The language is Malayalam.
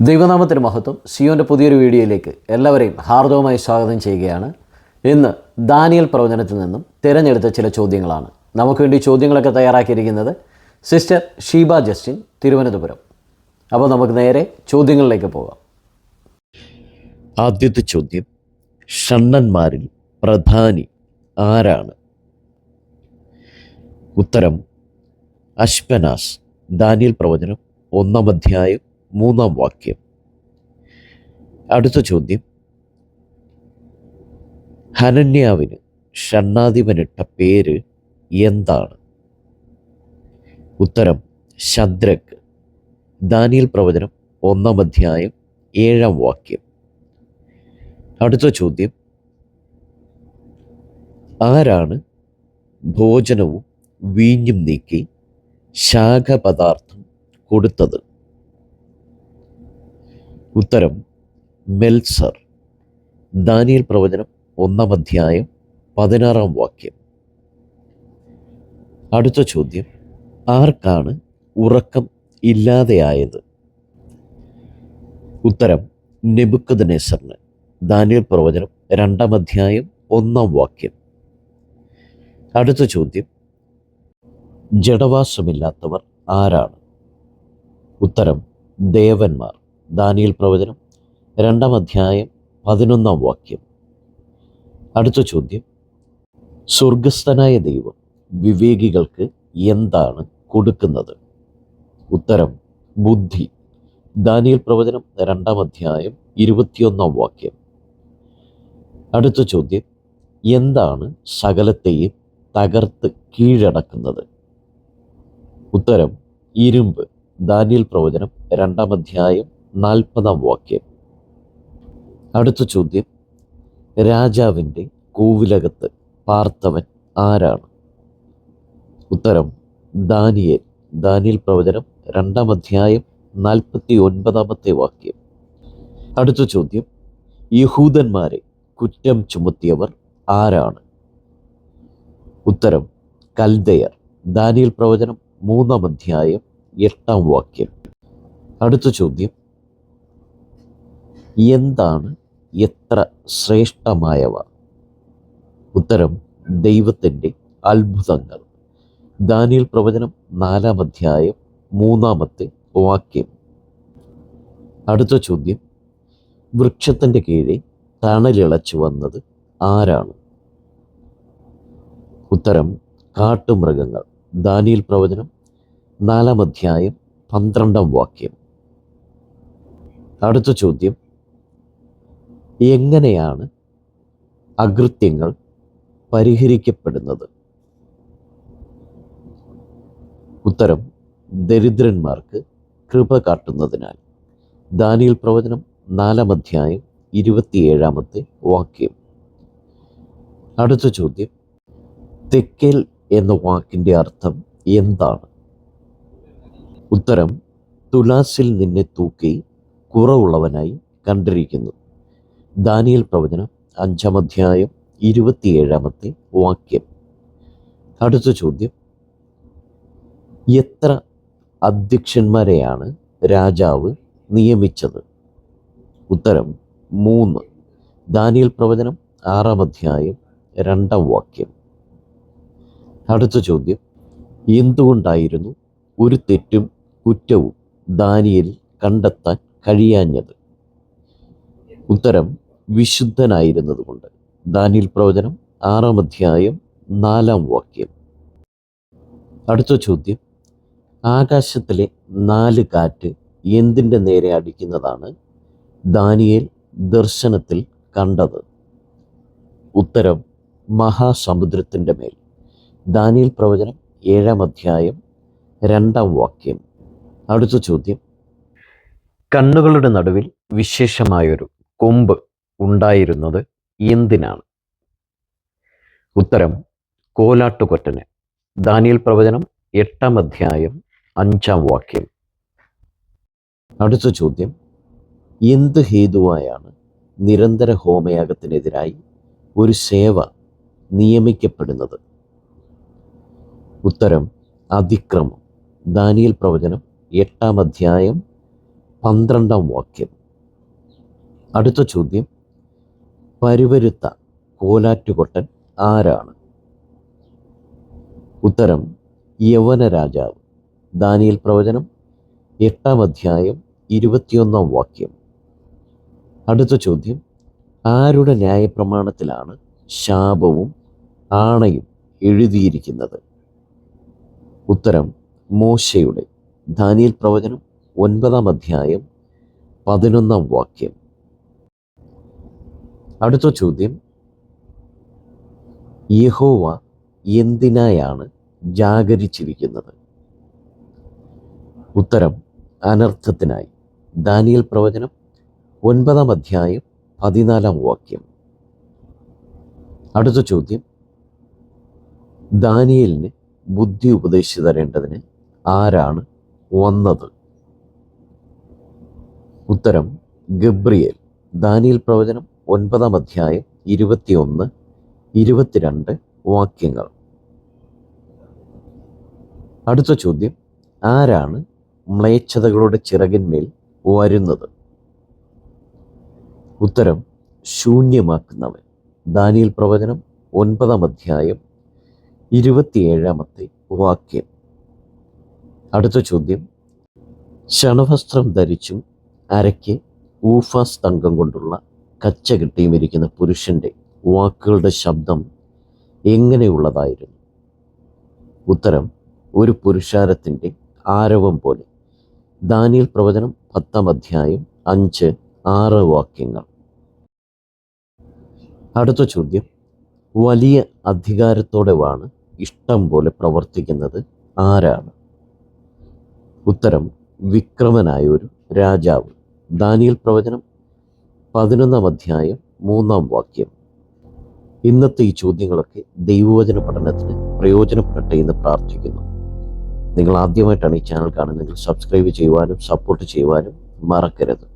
ദൈവനാമത്തിന് മഹത്വം. സിയോൻ്റെ പുതിയൊരു വീഡിയോയിലേക്ക് എല്ലാവരെയും ഹാർദവമായി സ്വാഗതം ചെയ്യുകയാണ്. ഇന്ന് ദാനിയേൽ പ്രവചനത്തിൽ നിന്നും തിരഞ്ഞെടുത്ത ചില ചോദ്യങ്ങളാണ്. നമുക്ക് വേണ്ടി ചോദ്യങ്ങളൊക്കെ തയ്യാറാക്കിയിരിക്കുന്നത് സിസ്റ്റർ ഷീബ ജസ്റ്റിൻ, തിരുവനന്തപുരം. അപ്പോൾ നമുക്ക് നേരെ ചോദ്യങ്ങളിലേക്ക് പോകാം. ആദ്യത്തെ ചോദ്യം, ഷണ്ണന്മാരിൽ പ്രധാനി ആരാണ്? ഉത്തരം അശ്പനാസ്. ദാനിയേൽ പ്രവചനം 1-ാം അധ്യായം 3-ാം വാക്യം. അടുത്ത ചോദ്യം, ഹനന്യാവിന് ഷണ്ണാധിപനിട്ട പേര് എന്താണ്? ഉത്തരം ശദ്രക്. ദാനിയേൽ പ്രവചനം 1-ാം അധ്യായം 7-ാം വാക്യം. അടുത്ത ചോദ്യം, ആരാണ് ഭോജനവും വീഞ്ഞും നീക്കി ശാഖപദാർത്ഥം കൊടുത്തത്? ഉത്തരം മെൽസർ. ദാനിയേൽ പ്രവചനം 1-ാം അധ്യായം 16-ാം വാക്യം. അടുത്ത ചോദ്യം, ആർക്കാണ് ഉറക്കം ഇല്ലാതെയായത്? ഉത്തരം നെബൂഖദ്നേസറിന്. ദാനിയേൽ പ്രവചനം 2-ാം അധ്യായം 1-ാം വാക്യം. അടുത്ത ചോദ്യം, ജഡവാസമില്ലാത്തവർ ആരാണ്? ഉത്തരം ദേവന്മാർ. ദാനിയേൽ പ്രവചനം 2-ാം അധ്യായം 11-ാം വാക്യം. അടുത്ത ചോദ്യം, സ്വർഗസ്ഥനായ ദൈവം വിവേകികൾക്ക് എന്താണ് കൊടുക്കുന്നത്? ഉത്തരം ബുദ്ധി. ദാനിയേൽ പ്രവചനം 2-ാം അധ്യായം 21-ാം വാക്യം. അടുത്ത ചോദ്യം, എന്താണ് സകലത്തെയും തകർത്ത് കീഴടക്കുന്നത്? ഉത്തരം ഇരുമ്പ്. ദാനിയേൽ പ്രവചനം 2-ാം അധ്യായം 40-ാം വാക്യം. അടുത്ത ചോദ്യം, രാജാവിൻ്റെ കോവിലകത്ത് പാർത്തവൻ ആരാണ്? ഉത്തരം ദാനിയേൽ. ദാനിയേൽ പ്രവചനം 2-ാം അധ്യായം 49-ാമത്തെ വാക്യം. അടുത്ത ചോദ്യം, യഹൂദന്മാരെ കുറ്റം ചുമത്തിയവർ ആരാണ്? ഉത്തരം കൽദയർ. ദാനിയേൽ പ്രവചനം 3-ാം അധ്യായം 8-ാം വാക്യം. അടുത്ത ചോദ്യം, എന്താണ് എത്ര ശ്രേഷ്ഠമായവ? ഉത്തരം ദൈവത്തിൻ്റെ അത്ഭുതങ്ങൾ. ദാനിയേൽ പ്രവചനം 4-ാം അധ്യായം 3-ാമത്തെ വാക്യം. അടുത്ത ചോദ്യം, വൃക്ഷത്തിൻ്റെ കീഴെ തണലിളച്ചു വന്നത് ആരാണ്? ഉത്തരം കാട്ടുമൃഗങ്ങൾ. ദാനിയേൽ പ്രവചനം 4-ാം അധ്യായം 12-ാം വാക്യം. അടുത്ത ചോദ്യം, എങ്ങനെയാണ് അകൃത്യങ്ങൾ പരിഹരിക്കപ്പെടുന്നത്? ഉത്തരം ദരിദ്രന്മാർക്ക് കൃപ കാട്ടുന്നതിനാൽ. ദാനിയേൽ പ്രവചനം 4-ാം അധ്യായം 27-ാമത്തെ വാക്യം. അടുത്ത ചോദ്യം, തെക്കേൽ എന്ന വാക്കിൻ്റെ അർത്ഥം എന്താണ്? ഉത്തരം തുലാസിൽ നിന്നെ തൂക്കി കുറവുള്ളവനായി കണ്ടിരിക്കുന്നു. ദാനിയേൽ പ്രവചനം 5-ാം അധ്യായം 27-ാമത്തെ വാക്യം. അടുത്ത ചോദ്യം, എത്ര അധ്യക്ഷന്മാരെയാണ് രാജാവ് നിയമിച്ചത്? ഉത്തരം 3. ദാനിയേൽ പ്രവചനം 6-ാം അധ്യായം 2-ാം വാക്യം. അടുത്ത ചോദ്യം, എന്തുകൊണ്ടായിരുന്നു ഒരു തെറ്റും കുറ്റവും ദാനിയേലിൽ കണ്ടെത്താൻ കഴിയാഞ്ഞത്? ഉത്തരം വിശുദ്ധനായിരുന്നതുകൊണ്ട്. ദാനിയേൽ പ്രവചനം 6-ാം അധ്യായം 4-ാം വാക്യം. അടുത്ത ചോദ്യം, ആകാശത്തിലെ 4 കാറ്റ് എന്തിൻ്റെ നേരെ അടിക്കുന്നതാണ് ദാനിയേൽ ദർശനത്തിൽ കണ്ടത്? ഉത്തരം മഹാസമുദ്രത്തിൻ്റെ മേൽ. ദാനിയേൽ പ്രവചനം 7-ാം അധ്യായം 2-ാം വാക്യം. അടുത്ത ചോദ്യം, കണ്ണുകളുടെ നടുവിൽ വിശേഷമായൊരു കൊമ്പ് ഉണ്ടായിരുന്നത് എന്തിനാണ്? ഉത്തരം കോലാട്ടുകൊറ്റന്. ദാനിയേൽ പ്രവചനം 8-ാം അധ്യായം 5-ാം വാക്യം. അടുത്ത ചോദ്യം, എന്ത് ഹേതുവായാണ് നിരന്തര ഹോമയാഗത്തിനെതിരായി ഒരു സേവ നിയമിക്കപ്പെടുന്നത്? ഉത്തരം അതിക്രമം. ദാനിയേൽ പ്രവചനം 8-ാം അധ്യായം 12-ാം വാക്യം. അടുത്ത ചോദ്യം, പരുവരുത്ത കോലാറ്റുകൊട്ടൻ ആരാണ്? ഉത്തരം യവന രാജാവ്. ദാനിയേൽ പ്രവചനം 8-ാം അധ്യായം 21-ാം വാക്യം. അടുത്ത ചോദ്യം, ആരുടെ ന്യായപ്രമാണത്തിലാണ് ശാപവും ആണയും എഴുതിയിരിക്കുന്നത്? ഉത്തരം മോശയുടെ. ദാനിയേൽ പ്രവചനം 9-ാം അധ്യായം 11-ാം വാക്യം. അടുത്ത ചോദ്യം, യഹോവ എന്തിനായാണ് ജാഗരിച്ചിരിക്കുന്നത്? ഉത്തരം അനർത്ഥത്തിനായി. ദാനിയേൽ പ്രവചനം 9-ാം അധ്യായം 14-ാം വാക്യം. അടുത്ത ചോദ്യം, ദാനിയേലിന് ബുദ്ധി ഉപദേശിച്ചു തരേണ്ടതിന് ആരാണ് വന്നത്? ഉത്തരം ഗബ്രിയേൽ. ദാനിയേൽ പ്രവചനം 9-ാം അധ്യായം 21, 22 വാക്യങ്ങൾ. അടുത്ത ചോദ്യം, ആരാണ് മ്ലേച്ഛതകളുടെ ചിറകിന്മേൽ വരുന്നത്? ഉത്തരം ശൂന്യമാക്കുന്നവൻ. ദാനിയേൽ പ്രവചനം 9-ാം അധ്യായം 27-ാമത്തെ വാക്യം. അടുത്ത ചോദ്യം, ശണവസ്ത്രം ധരിച്ചും അരയ്ക്ക് ഊഫാസ് തങ്കം കൊണ്ടുള്ള കച്ച കെട്ടിയും ഇരിക്കുന്ന പുരുഷൻ്റെ വാക്കുകളുടെ ശബ്ദം എങ്ങനെയുള്ളതായിരുന്നു? ഉത്തരം ഒരു പുരുഷാരത്തിൻ്റെ ആരവം പോലെ. ദാനിയേൽ പ്രവചനം 10-ാം അധ്യായം 5, 6 വാക്യങ്ങൾ. അടുത്ത ചോദ്യം, വലിയ അധികാരത്തോടെയാണ് ഇഷ്ടം പോലെ പ്രവർത്തിക്കുന്നത് ആരാണ്? ഉത്തരം വിക്രമനായ ഒരു രാജാവ്. ദാനിയേൽ പ്രവചനം 11-ാം അധ്യായം 3-ാം വാക്യം. ഇന്നത്തെ ഈ ചോദ്യങ്ങളൊക്കെ ദൈവവചന പഠനത്തിന് പ്രയോജനപ്പെടട്ടെ എന്ന് പ്രാർത്ഥിക്കുന്നു. നിങ്ങൾ ആദ്യമായിട്ടാണ് ഈ ചാനൽ കാണുന്നതെങ്കിൽ സബ്സ്ക്രൈബ് ചെയ്യുവാനും സപ്പോർട്ട് ചെയ്യുവാനും മറക്കരുത്.